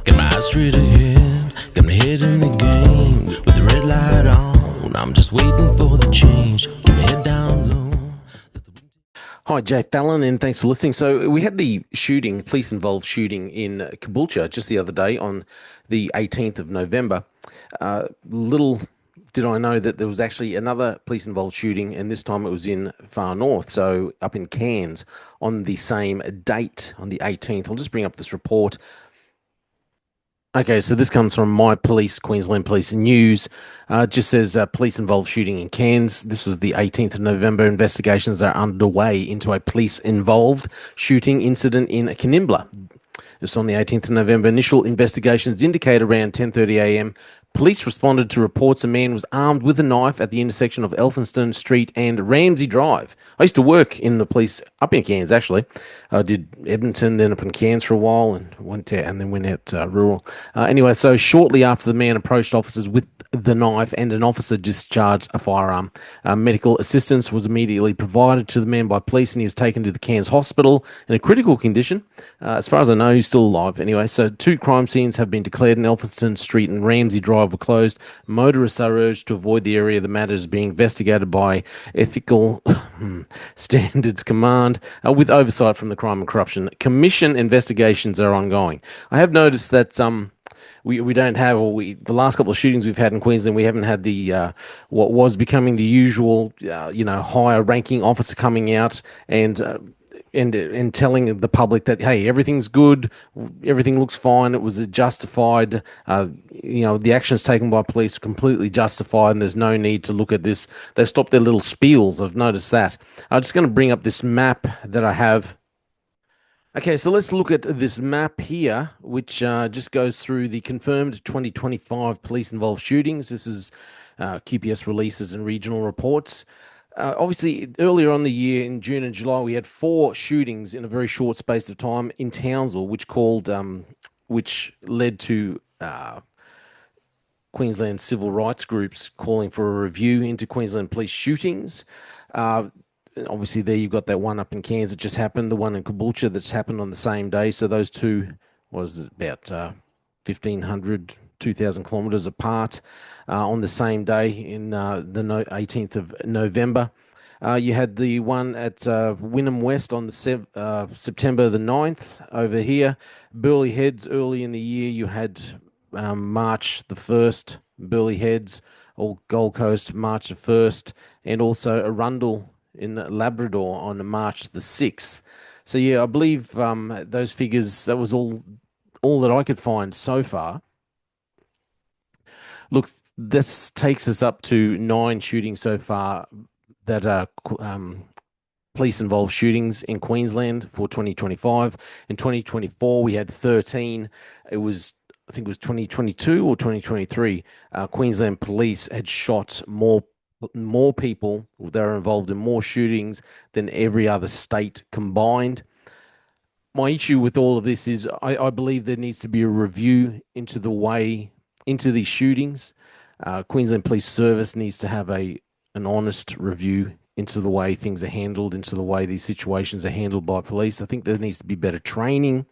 Got my eyes straight ahead, got my head in the game. With the red light on, I'm just waiting for the change. Keep my head down low. Hi, J Fallon, and thanks for listening. So we had the shooting, police-involved shooting in Caboolture just the other day on the 18th of November. Little did I know that there was actually another police-involved shooting, and this time it was in far north, so up in Cairns, on the same date, on the 18th. I'll just bring up this report. Okay, so this comes from My Police, Queensland Police News. Just says police involved shooting in Cairns. This was the 18th of November. Investigations are underway into a police involved shooting incident in Kanimbla. This on the 18th of November. Initial investigations indicate around 10:30 a.m. Police responded to reports a man was armed with a knife at the intersection of Elphinstone Street and Ramsey Drive. I used to work in the police up in Cairns, actually. I did Edmonton, then up in Cairns for a while, and went out rural. Anyway, so shortly after the man approached officers with the knife and an officer discharged a firearm. Medical assistance was immediately provided to the man by police, and he was taken to the Cairns Hospital in a critical condition. As far as I know, he's still alive. Anyway, so 2 crime scenes have been declared in Elphinstone Street and Ramsey Drive were closed. Motorists are urged to avoid the area. The matter is being investigated by Ethical Standards Command with oversight from the Crime and Corruption Commission. Investigations are ongoing. I have noticed that we don't have, the last couple of shootings we've had in Queensland, we haven't had the what was becoming the usual, higher ranking officer coming out and telling the public that, hey, everything's good, everything looks fine, it was justified, the actions taken by police are completely justified, and there's no need to look at this. They stopped their little spiels. I've noticed that. I'm just going to bring up this map that I have. Okay, so let's look at this map here, which just goes through the confirmed 2025 police-involved shootings. This is QPS releases and regional reports. Obviously, earlier on the year, in June and July, we had 4 shootings in a very short space of time in Townsville, which led to Queensland civil rights groups calling for a review into Queensland police shootings. Obviously, there you've got that one up in Cairns that just happened, the one in Caboolture that's happened on the same day. So those two was about 1,500, 2,000 kilometres apart on the same day in the 18th of November. You had the one at Wynnum West on the September the 9th over here. Burleigh Heads early in the year, you had March the 1st, Burleigh Heads, or Gold Coast, March the 1st, and also Arundel in Labrador on March the 6th. So yeah, I believe those figures, that was all that I could find so far. Look, this takes us up to 9 shootings so far that are police-involved shootings in Queensland for 2025. In 2024, we had 13. I think it was 2022 or 2023. Queensland Police had shot more people that are involved in more shootings than every other state combined. My issue with all of this is I believe there needs to be a review into these shootings. Queensland Police Service needs to have an honest review into the way things are handled, into the way these situations are handled by police. I think there needs to be better training.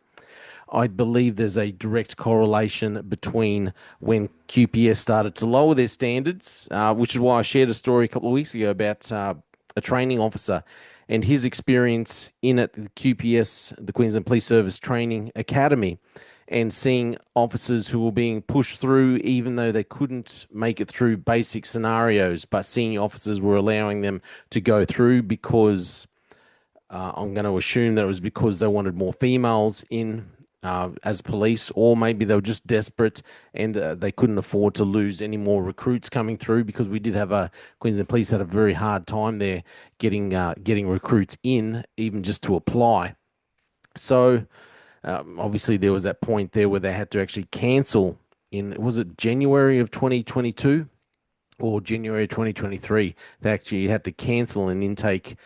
I believe there's a direct correlation between when QPS started to lower their standards, which is why I shared a story a couple of weeks ago about a training officer and his experience in at the QPS, the Queensland Police Service Training Academy, and seeing officers who were being pushed through even though they couldn't make it through basic scenarios, but senior officers were allowing them to go through because I'm going to assume that it was because they wanted more females in as police, or maybe they were just desperate and they couldn't afford to lose any more recruits coming through, because we did have Queensland Police had a very hard time there getting recruits in, even just to apply. So obviously there was that point there where they had to actually cancel was it January of 2022 or January 2023? They actually had to cancel an intake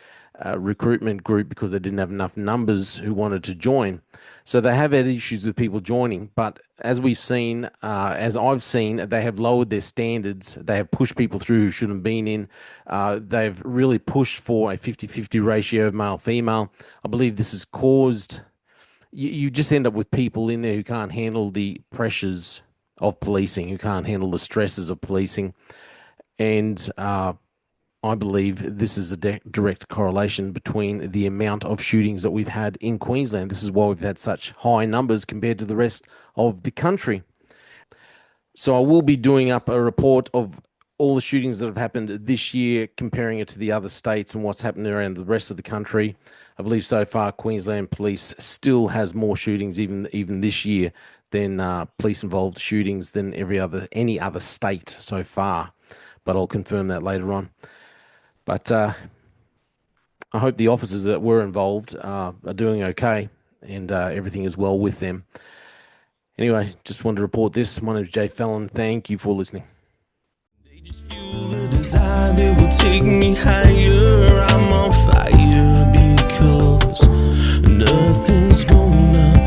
recruitment group because they didn't have enough numbers who wanted to join. So they have had issues with people joining, but as we've seen, as I've seen, they have lowered their standards. They have pushed people through who shouldn't have been in. They've really pushed for a 50-50 ratio of male-female. I believe this has caused you just end up with people in there who can't handle the pressures of policing, who can't handle the stresses of policing. And I believe this is a direct correlation between the amount of shootings that we've had in Queensland. This is why we've had such high numbers compared to the rest of the country. So I will be doing up a report of all the shootings that have happened this year, comparing it to the other states and what's happening around the rest of the country. I believe so far Queensland Police still has more shootings even this year than police-involved shootings than any other state so far. But I'll confirm that later on. But I hope the officers that were involved are doing okay and everything is well with them. Anyway, just wanted to report this. My name is J Fallon. Thank you for listening. They just fuel the desire that will take me higher. I'm on fire because nothing's gonna